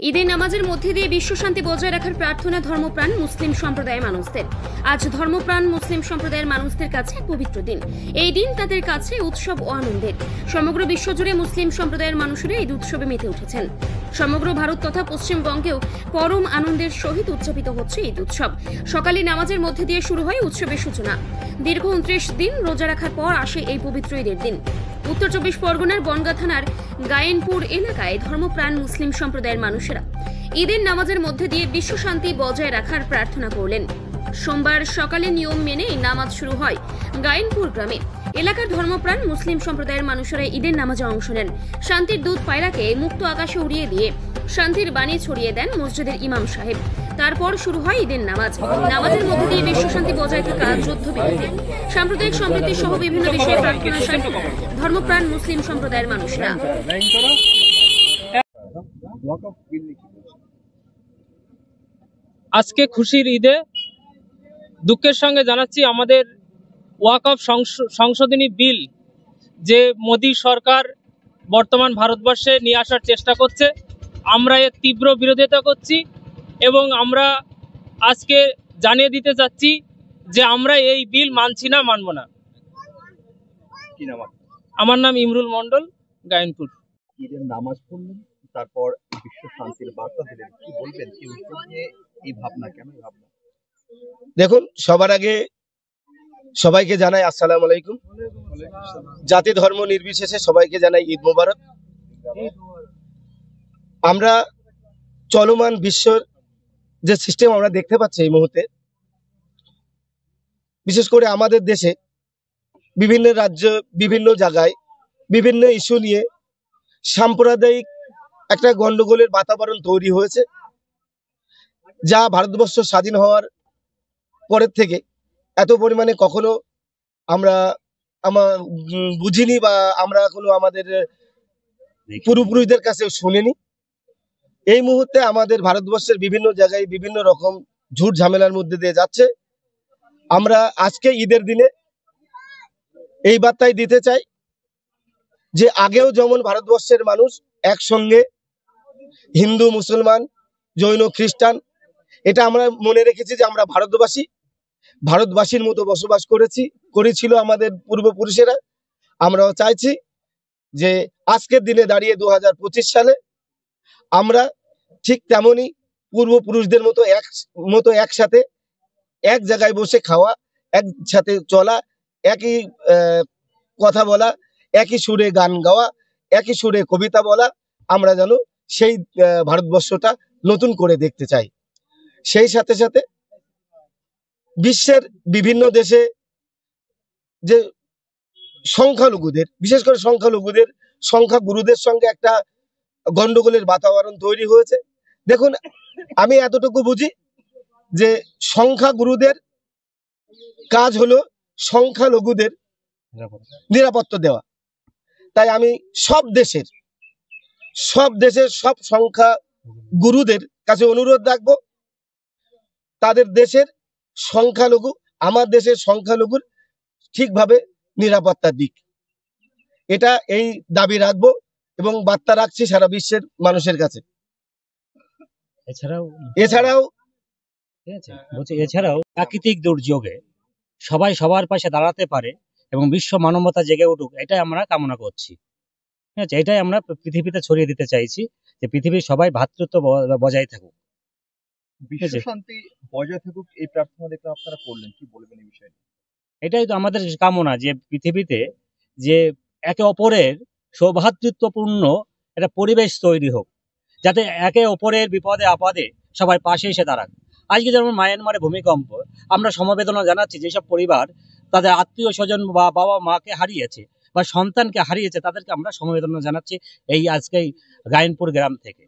ঈদের নামাজের মধ্যে দিয়ে বিশ্ব শান্তি বজায় রাখার প্রার্থনা ধর্মপ্রাণ মুসলিম সম্প্রদায়ের মানুষদের। আজ ধর্মপ্রাণ মুসলিম সম্প্রদায়ের মানুষদের কাছে পবিত্র দিন। এই দিন তাদের কাছে উৎসব ও আনন্দের। সমগ্র বিশ্বজুড়ে মুসলিম সম্প্রদায়ের মানুষেরা ঈদ উৎসবে মেতে উঠেছেন। সমগ্র ভারত তথা পশ্চিমবঙ্গেও পরম আনন্দের সহিত উদযাপিত হচ্ছে ঈদ উৎসব। সকালে নামাজের মধ্যে দিয়ে শুরু হয় উৎসবের সূচনা। দীর্ঘ 29 দিন রোজা রাখার পর আসে এই পবিত্র ঈদের দিন। উত্তর 24 পরগনার বনগাঁ থানার গায়েনপুর এলাকায় ধর্মপ্রাণ মুসলিম সম্প্রদায়ের মানুষেরা ঈদের নামাজের মধ্যে দিয়ে বিশ্ব শান্তি বজায় রাখার প্রার্থনা করলেন। সোমবার সকালে নিয়ম মেনে নামাজ শুরু হয় গায়েনপুর গ্রামে। এলাকার ধর্মপ্রাণ মুসলিম সম্প্রদায়ের মানুষেরা ঈদের নামাজে অংশ নেন। শান্তির দূত পায়রাকে মুক্ত আকাশে উড়িয়ে দিয়ে শান্তির বাণী ছড়িয়ে দেন মসজিদের ইমাম সাহেব। তারপর শুরু হয় ঈদের নামাজ। নামাজের মধ্যে দিয়ে বিশ্ব শান্তি বজায় থাকা, যুদ্ধবিরতি, সাম্প্রদায়িক সম্প্রীতি সহ বিভিন্ন বিষয়ে প্রার্থনা সারেন ধর্মপ্রাণ মুসলিম সম্প্রদায়ের মানুষরা। আজকে খুশির ঈদে দুঃখের সঙ্গে জানাচ্ছি আমাদের ওয়াকফ সংশোধনী বিল যে মোদী সরকার বর্তমান ভারতবর্ষে নিয়ে আসার চেষ্টা করছে, আমরা এর তীব্র বিরোধিতা করছি এবং আমরা আজকে জানিয়ে দিতে চাচ্ছি যে আমরা এই বিল মানছি না, মানব না। আমার নাম ইমরুল মন্ডল, গায়েনপুর। ঈদের নামাজ পড়লেন, তারপর বিশ্ব শান্তির বার্তা দিলেন, কি বলবেন? কি উদ্যোগ নিয়ে এই ভাবনা, কেন ভাবনা? দেখুন, সবার আগে সবাইকে জানাই আসসালামু আলাইকুম। জাতি ধর্ম নির্বিশেষে সবাইকে জানাই ঈদ মোবারক। আমরা চলমান বিশ্বর যে সিস্টেম আমরা দেখতে পাচ্ছি এই মুহূর্তে, বিশেষ করে আমাদের দেশে বিভিন্ন রাজ্য, বিভিন্ন জায়গায় বিভিন্ন ইস্যু নিয়ে সাম্প্রদায়িক একটা গন্ডগোলের বাতাবরণ তৈরি হয়েছে, যা ভারতবর্ষ স্বাধীন হওয়ার পরের থেকে এত পরিমাণে কখনো আমরা বুঝিনি বা আমরা এখনো আমাদের পূর্বপুরুষদের কাছে শুনিনি। এই মুহূর্তে আমাদের ভারতবর্ষের বিভিন্ন জায়গায় বিভিন্ন রকম ঝুট ঝামেলার মধ্যে দিয়ে যাচ্ছে। আমরা আজকে ঈদের দিনে এই বার্তাই দিতে চাই যে আগেও যেমন ভারতবর্ষের মানুষ একসঙ্গে হিন্দু, মুসলমান, জৈন, খ্রিস্টান, এটা আমরা মনে রেখেছি যে আমরা ভারতবাসীর মতো বসবাস করেছিল আমাদের পূর্বপুরুষেরা। আমরাও চাইছি যে আজকের দিনে দাঁড়িয়ে 2025 সালে আমরা ঠিক তেমনই পূর্বপুরুষদের মতো একসাথে এক জায়গায় বসে খাওয়া, একসাথে চলা, একই কথা বলা, একই সুরে গান গাওয়া, একই সুরে কবিতা বলা, আমরা যেন সেই ভারতবর্ষটা নতুন করে দেখতে চাই। সেই সাথে সাথে বিশ্বের বিভিন্ন দেশে যে সংখ্যালঘুদের, বিশেষ করে সংখ্যাগুরুদের সঙ্গে একটা গন্ডগোলের বাতাবরণ তৈরি হয়েছে। দেখুন, আমি এতটুকু বুঝি যে সংখ্যাগুরুদের কাজ হলো সংখ্যালঘুদের নিরাপত্তা দেওয়া। তাই আমি সব দেশের সব সংখ্যা গুরুদের কাছে অনুরোধ রাখবো, তাদের দেশের সংখ্যালঘু, আমার দেশের সংখ্যালঘুর ঠিকভাবে নিরাপত্তা দিক। এটা এই দাবি রাখবো এবং বার্তা রাখছি সারা বিশ্বের মানুষের কাছে। এছাড়াও প্রাকৃতিক দুর্যোগে সবাই সবার পাশে দাঁড়াতে পারে এবং বিশ্ব মানবতা জেগে উঠুক, এটাই আমরা কামনা করছি। ঠিক আছে, এটাই আমরা পৃথিবীতে ছড়িয়ে দিতে চাইছি যে পৃথিবীর সবাই ভ্রাতৃত্ব বজায় থাকুক, বিশ্ব শান্তি বজায় থাকুক, এই প্রার্থনা দেখে আপনারা করলেন, কি বলবেন এই বিষয়ে? এটাই তো আমাদের কামনা যে পৃথিবীতে যে একে অপরের সৌভ্রাতৃত্বপূর্ণ একটা পরিবেশ তৈরি হোক, যাতে একে অপরের বিপদে আপদে সবাই পাশে এসে দাঁড়াক। আজকে যেমন মায়ানমারে ভূমিকম্প, আমরা সমবেদনা জানাচ্ছি যেসব পরিবার তাদের আত্মীয় স্বজন বা বাবা মাকে হারিয়েছে বা সন্তানকে হারিয়েছে, তাদেরকে আমরা সমবেদনা জানাচ্ছি এই আজকে গায়েনপুর গ্রাম থেকে।